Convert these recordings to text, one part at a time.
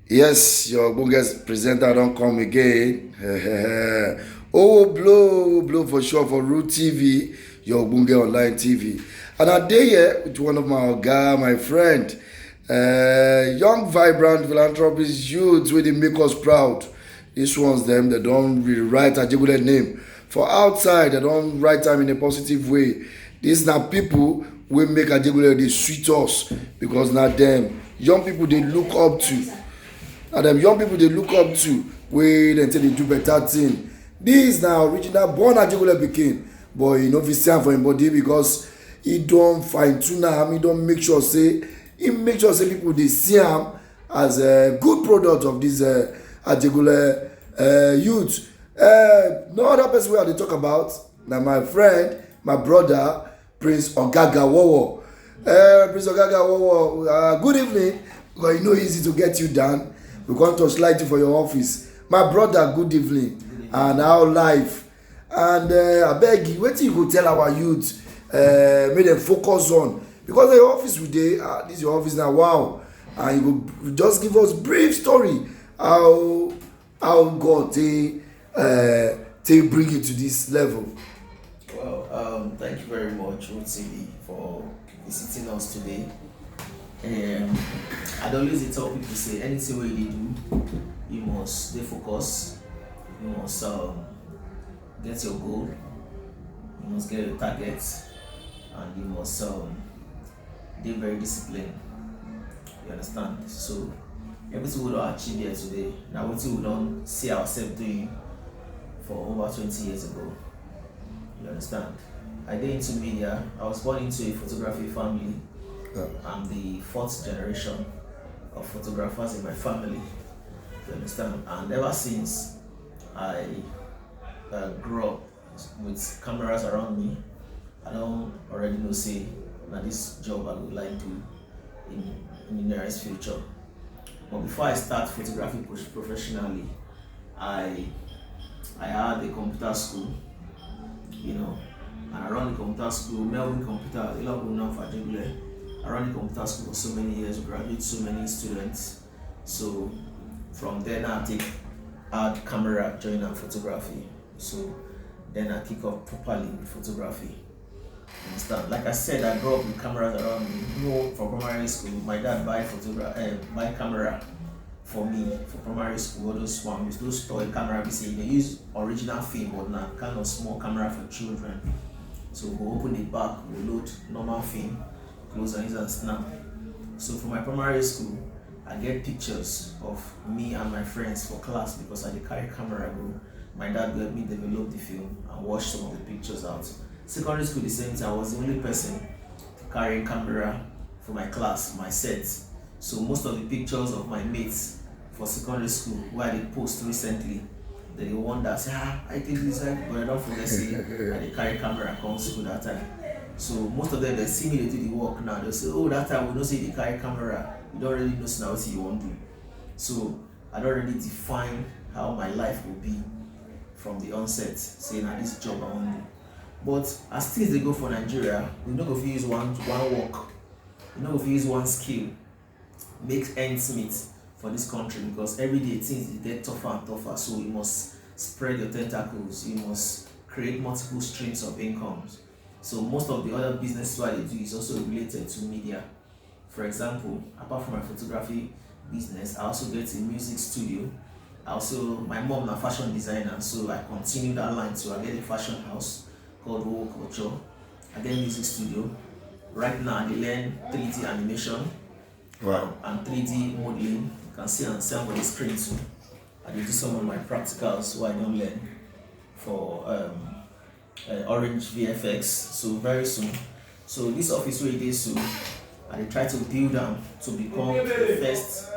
Yes, your bogus presenter don't come again. Oh, blow for sure for Root TV, your Bunge Online TV. And I day here with one of my guy, my friend, young, vibrant philanthropist youths where they make us proud. These ones, them, they don't rewrite a regular name. For outside, they don't write them in a positive way. These now people will make a regular they sweet us because now them young people they look up to. And them young people they look up to wey dem take dey do better thing. This na original born ajegunle pikin, but e no fit see am for im body because e don fine tune am, e don make sure say people dey see am as a good product of this ajegunle youth. No other person wey I dey talk about na my friend, my brother, Prince Ogaga Wowo. Prince Ogaga Wowo, good evening. Because e no easy to get you down. We come to slight you for your office. My brother, good evening. And how life. And abeg you, wetin you go tell our youth make dem focus on, because the office we dey, this your office na wow. And you go just give us brief story how God take bring you to this level. Well, thank you very much, Rotimi, for visiting us today. I'd always tell people say anything wey you dey do, you must stay focused, you must get your goal, you must get your target, and you must be very disciplined. You understand? So everything we don achieve here today, na wetin we don see ourselves doing for over 20 years ago. You understand? I dey into media. I was born into a photography family. I'm the fourth generation of photographers in my family. You understand? And ever since I grew up with cameras around me, I don't already know say that this job I would like to in the nearest future. But before I start photography professionally, I had a computer school, and I run the computer school, Melbourne Computer, a lot of people know for Ajegunle. I ran the computer school for so many years, graduated so many students. So from then I add camera, join and photography. So then I kick off properly with photography. Understand? Like I said, I grew up with cameras around me. From primary school, my dad buy camera for me for primary school. All those ones, those toy camera, we say they use original film, but not kind of small camera for children. So we open the back, we load normal film, close and snap. So for my primary school, I get pictures of me and my friends for class because I did carry camera go. My dad helped me develop the film and wash some of the pictures out. Secondary school, the same time, I was the only person carrying camera for my class, my set. So most of the pictures of my mates for secondary school, where I did post recently, they wonder, say, I did this, but I don't forget, say, I did carry camera come school that time. So most of them, they see me, they do the work now. They say, oh, that time we don't say they carry camera. You don't really know now what you want to do. So I don't really define how my life will be from the onset, saying that this job I want to do. But as things they go for Nigeria, we not go to use one work, we not go to use one skill, make ends meet for this country, because every day things get tougher and tougher. So you must spread your tentacles, you must create multiple streams of incomes. So most of the other business what I do is also related to media. For example, apart from my photography business, I also get a music studio. My mom is a fashion designer, so I continue that line. So I get a fashion house called Wowo Culture. I get a music studio. Right now, I learn 3D animation. Wow. And 3D modeling. You can see and see on the screen too. I do some of my practicals what I don't learn for Orange VFX. So very soon. So this office where it is soon, I try to build them to become the first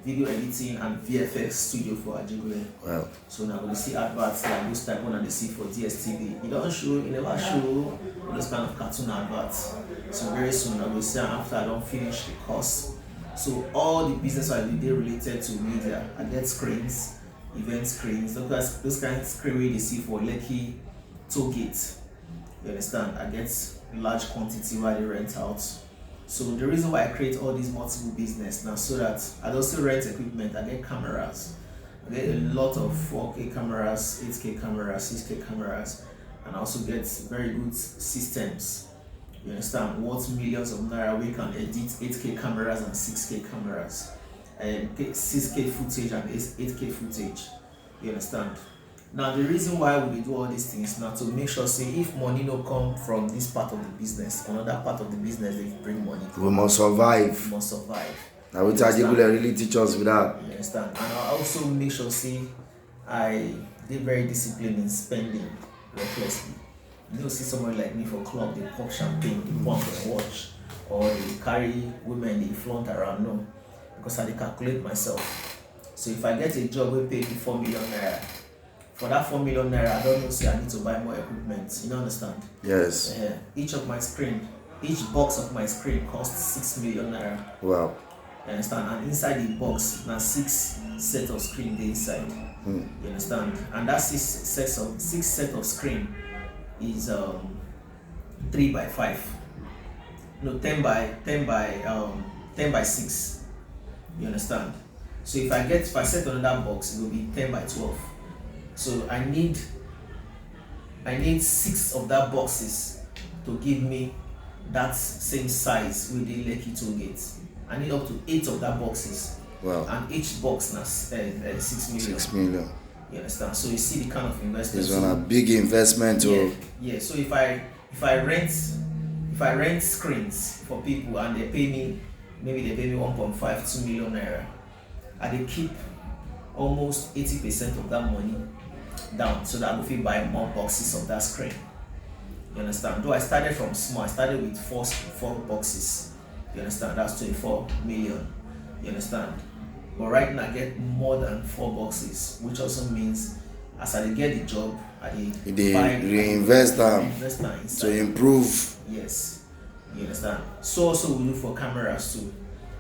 video editing and VFX studio for Ajegunle. Wow. So now we see adverts like those type one and they see for DSTV. It never show those kind of cartoon adverts. So very soon I will see after I don't finish the course. So all the business I do they related to media. I get screens, event screens, those kind of screen where they see for Lekki toll gate. You understand? I get large quantity where they rent out. So the reason why I create all these multiple business now, so that I also rent equipment, I get cameras, I get a lot of 4K cameras, 8K cameras, 6K cameras, and I also get very good systems. You understand? What millions of naira we can edit 8K cameras and 6K cameras, and get 6K footage and 8K footage. You understand? Now the reason why we do all these things now to make sure say if money no come from this part of the business, another part of the business they bring money. We must survive. We must survive. Now which Ajegunle really teach us with that. You understand? And I also make sure say I dey very disciplined in spending recklessly. You don't see someone like me for club, they pop champagne, they pump their watch, or they carry women, they flaunt around. No, because I dey calculate myself. So if I get a job we pay me 4 million naira, for that 4 million naira, I don't know say I need to buy more equipment. You don't understand? Yes. Each box of my screen costs 6 million naira. Wow. You understand? And inside the box, now 6 sets of screen dey inside. You understand? And that 6 set of screen is 3 by 5. No, 10 by 6. You understand? So if I set another box, it will be 10 by 12. So I need 6 of that boxes to give me that same size with the Lekki toll gate. I need up to 8 of that boxes. Wow. And each box now 6 million. 6 million. You understand? So you see the kind of investment. It's on a big investment. Yeah. So if I rent screens for people and they pay me, maybe they pay me 1.5, 2 million naira, and they keep almost 80% of that money down so that I will buy more boxes of that screen. You understand? Though I started from small, I started with four boxes. You understand? That's 24 million. You understand? But right now I get more than 4 boxes, which also means as I get the job, I reinvest them to improve. Yes. You understand? So also we do for cameras too.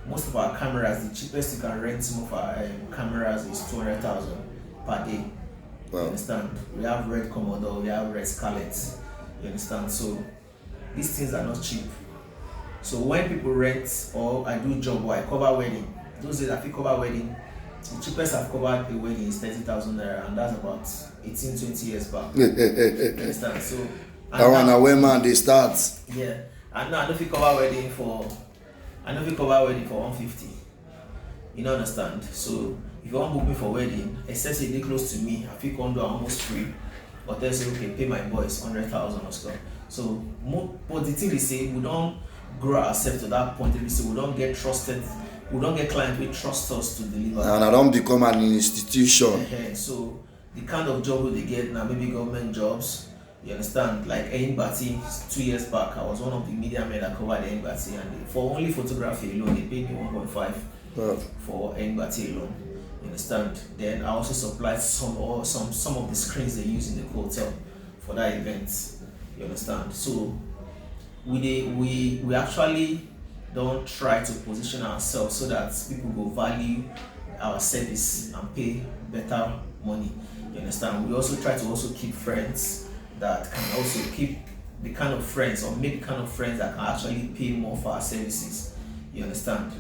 Most of our cameras, the cheapest you can rent some of our cameras is 200,000 per day. Wow. You understand? We have Red Commodore, we have Red Scarlet. You understand? So these things are not cheap. So when people rent or I do job or I cover wedding, those days I fit cover wedding, the cheapest I've covered a wedding is 30,000 naira, and that's about 18-20 years back. You understand? So that one now where man they start. Yeah. And now I don't fit cover wedding for 150. You don't understand? So if you want to book me for wedding, except they close to me, I feel come do almost free. But they say okay, pay my boys 100,000 or so. So but the thing is say we don't grow ourselves to that point. So we don't get trusted. We don't get clients who trust us to deliver. And I don't become an institution. So the kind of job they get now, maybe government jobs. You understand? Like Engbati, 2 years back, I was one of the media men that covered Engbati, and for only photography alone, they paid me 1.5 for Engbati alone. You understand? Then I also supplied some of the screens they use in the hotel for that event. You understand? So we actually don't try to position ourselves so that people will value our service and pay better money. You understand? We also try to also keep friends that can also keep the kind of friends or make the kind of friends that can actually pay more for our services. You understand?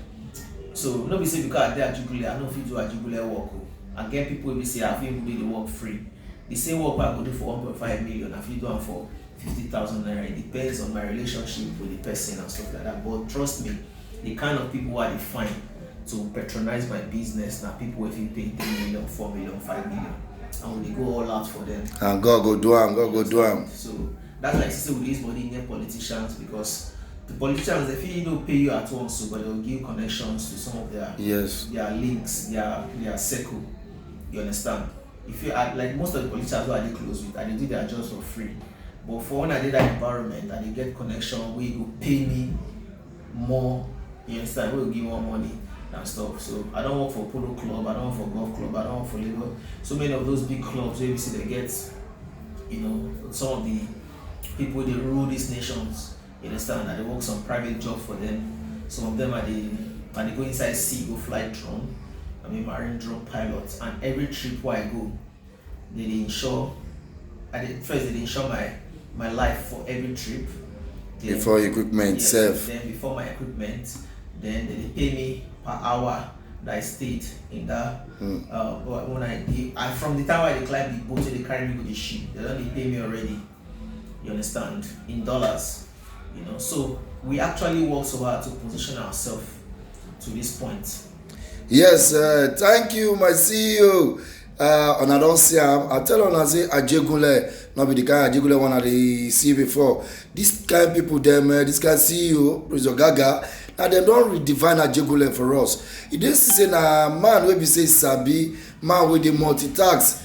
So nobody say because I did Ajegunle, I know if you do Ajegunle work. I get people who say I feel do the work free. The same work I go do for 1.5 million, I feel do it for 50,000 naira. It depends on my relationship with the person and stuff like that. But trust me, the kind of people I find to patronize my business now, people if you pay 3 million, 4 million, 5 million. And we go all out for them. And God go do them. So that's like say with these body near politicians, because the politicians they feel don't pay you at once, but they'll give connections to some of their links, their circle. You understand? If you are like most of the politicians who I did close with, and they do their jobs for free. But for when I did that environment and they get connection, we go pay me more. You understand? We will give more money and stuff. So I don't work for Polo Club, I don't work for Golf Club, I don't work for Lagos. So many of those big clubs where we see they get, some of the people they rule these nations. You understand? That they work some private job for them. Some of them they go inside sea, go fly drone. I mean marine drone pilots. And every trip where I go, they insure. First they insure my life for every trip. before equipment yes, self. then before my equipment, then they pay me per hour that I stayed in that. But when I from the time I declared the boat, they carry me to the ship. They don't pay me already. You understand? In dollars, you know. So we actually work so hard to position ourselves to this point. Yes, thank you, my CEO. And I don't see him. I tell on I say Ajegunle, not be the kind of Ajegunle one I see before. This kind of people, them, this kind of CEO, President Gaga, now they don't redefine Ajegunle for us. It is say na man wey be say sabi, man with the multitask.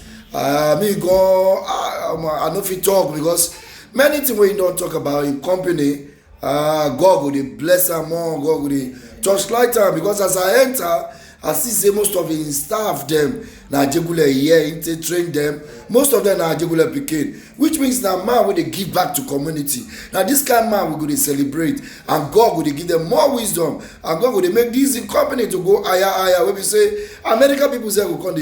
Me go, I no fit talk because many things wey you don't talk about in company, God go dey bless am more, God go dey touch light am because as I enter, I see say most of the staff dem na Ajegunle here, they train them. Most of them na Ajegunle pikin, which means na man wey dey give back to community. Na this kind of man we go dey celebrate, and God go dey give them more wisdom, and God go dey make this company to go higher. Wey be say American people say go come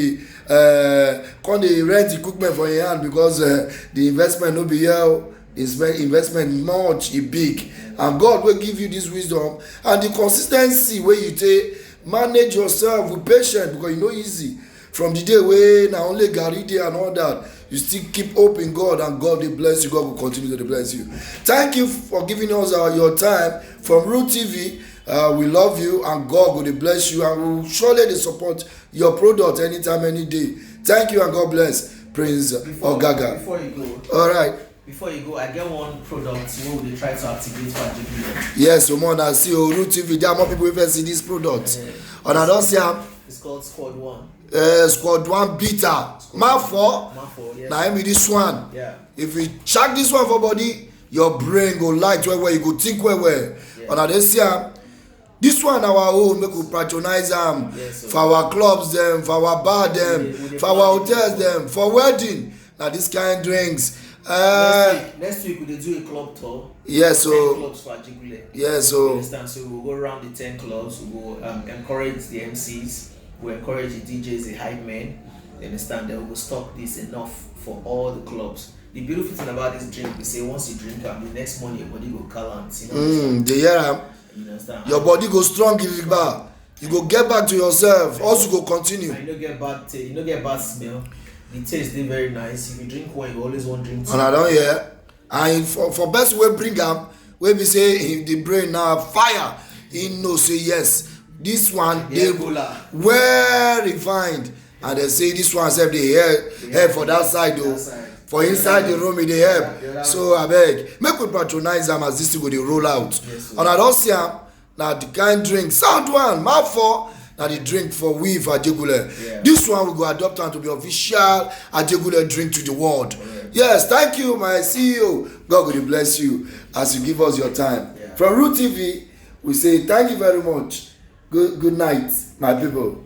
dey rent equipment for your hand because the investment no be here. Investment much e big, and God will give you this wisdom and the consistency wey you take manage yourself with patience because e no easy. From the day wey na only garri dey and all that, you still keep hope in God, and God dey bless you. God will continue to bless you. Thank you for giving us your time from Root TV. We love you, and God will bless you, and we will surely dey support your product anytime, any day. Thank you, and God bless. Prince Ogaga. Before you go. All right. Before you go, I get one product wey we dey try to activate for Ajegunle. Yes, Omona, see Root TV. There are more people wey first see this product. And I don see am. It's called Squad 1. Squad 1 bitter. Man 4. Yes. Na be this one. Yeah. If you check this one for body, your brain go light well, you go think well. Yeah. And I dey see am. This one our own, make we patronize am. Yes, for our clubs them, for our bar them, for our hotels them, for wedding. Na this kind drinks. Next week we dey do a club tour. Yes, so 10 clubs for Ajegunle. yes, so Understand? So we'll go around the 10 clubs. We will encourage the MCs. We encourage the DJs, the hype men. You understand? That we will stock this enough for all the clubs. The beautiful thing about this drink, we say once you drink it, the next morning your body go callant. You know. they hear am. You understand? Your body go strong gidigba. You go get back to yourself. Also go continue. And you no get bad taste. You no get bad smell. The taste dey very nice. If you drink one, you always want drink two. And I don hear. And for best way bring am, wey be say if the brain na fire, he know say yes. This one dey well refined, and they say this one sef dey help for that side o. For inside the room e dey help. So abeg make we patronize am as this thing go dey roll out. And I don see am na the kind drink sound one mouth for. Na the drink for we for Ajegunle. Yeah. This one we go adopt am to be official Ajegunle drink to the world. Yes, thank you, my CEO. God will bless you as you give us your time. Yeah. From Root TV, we say thank you very much. Good night, my people.